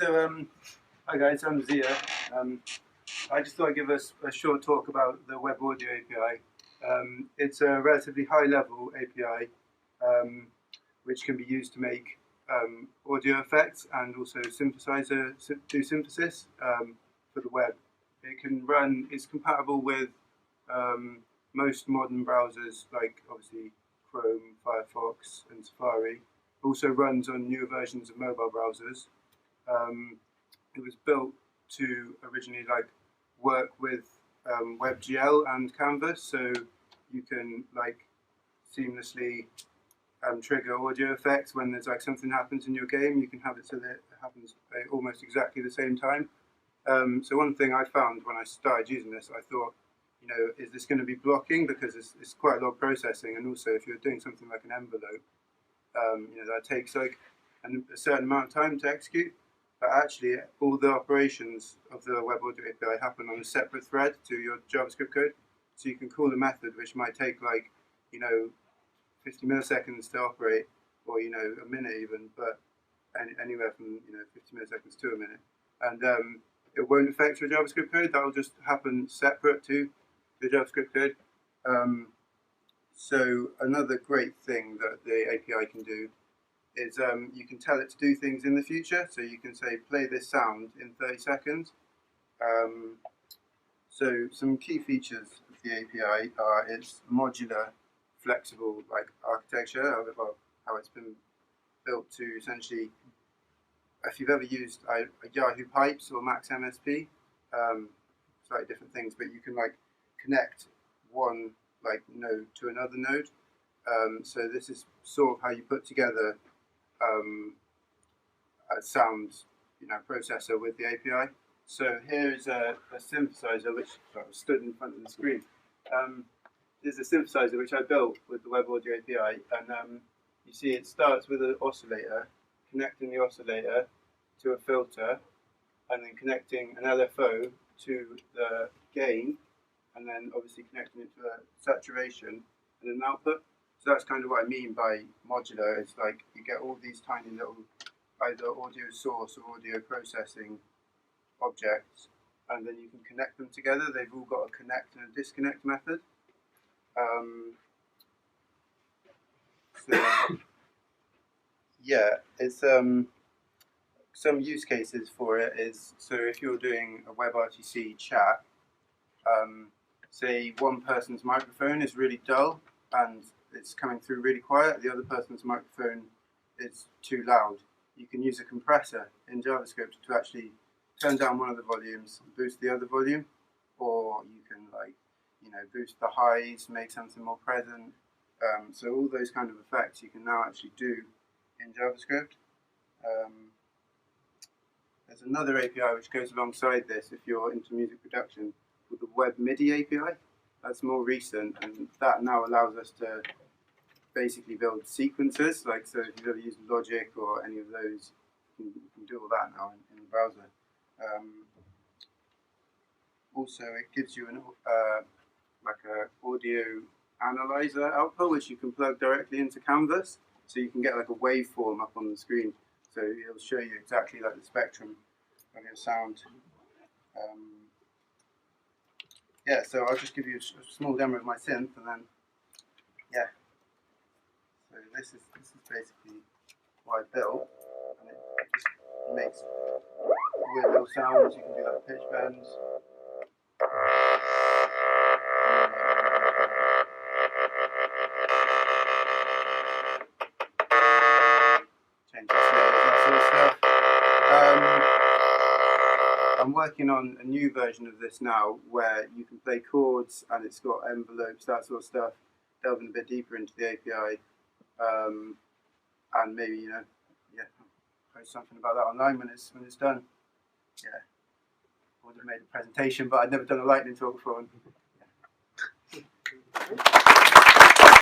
Hi guys, I'm Zia. I just thought I'd give us a short talk about the Web Audio API. It's a relatively high-level API which can be used to make audio effects and also synthesizer do synthesis for the web. It's compatible with most modern browsers, like obviously Chrome, Firefox, and Safari. It also runs on newer versions of mobile browsers. It was built to originally work with WebGL and Canvas, so you can seamlessly trigger audio effects when there's something happens in your game. You can have it so that it happens almost exactly the same time. So one thing I found when I started using this, I thought, is this going to be blocking, because it's quite a lot of processing, and also if you're doing something like an envelope, that takes a certain amount of time to execute. But actually, all the operations of the Web Audio API happen on a separate thread to your JavaScript code. So you can call a method which might take 50 milliseconds to operate, or a minute even, but anywhere from 50 milliseconds to a minute, and it won't affect your JavaScript code. That will just happen separate to the JavaScript code. So another great thing that the API can do is you can tell it to do things in the future. So you can say, play this sound in 30 seconds. So some key features of the API are its modular, flexible architecture, how it's been built to essentially, if you've ever used Yahoo Pipes or Max MSP, slightly different things, but you can connect one node to another node. So this is sort of how you put together a sound processor with the API. So here is a synthesizer which stood in front of the screen. This is a synthesizer which I built with the Web Audio API, and you see it starts with an oscillator, connecting the oscillator to a filter, and then connecting an LFO to the gain, and then obviously connecting it to a saturation and an output. So that's kind of what I mean by modular. It's you get all these tiny little either audio source or audio processing objects, and then you can connect them together. They've all got a connect and a disconnect method. So yeah, it's some use cases for it is, so if you're doing a WebRTC chat, say one person's microphone is really dull and it's coming through really quiet, the other person's microphone is too loud. You can use a compressor in JavaScript to actually turn down one of the volumes and boost the other volume, or you can boost the highs, make something more present. So all those kind of effects you can now actually do in JavaScript. There's another API which goes alongside this if you're into music production, called the Web MIDI API. That's more recent, and that now allows us to basically build sequences. So if you've ever used Logic or any of those, you can do all that now in the browser. Also, it gives you an a audio analyzer output which you can plug directly into Canvas, so you can get a waveform up on the screen. So it'll show you exactly the spectrum of your sound. Yeah, so I'll just give you a small demo of my synth, and then yeah. So this is basically what I built, and it just makes weird little sounds. You can do pitch bends. Change the snares, that sort of stuff. I'm working on a new version of this now where you can play chords and it's got envelopes, that sort of stuff, delving a bit deeper into the API, and maybe post something about that online when it's done. Yeah, I would have made a presentation, but I'd never done a lightning talk before.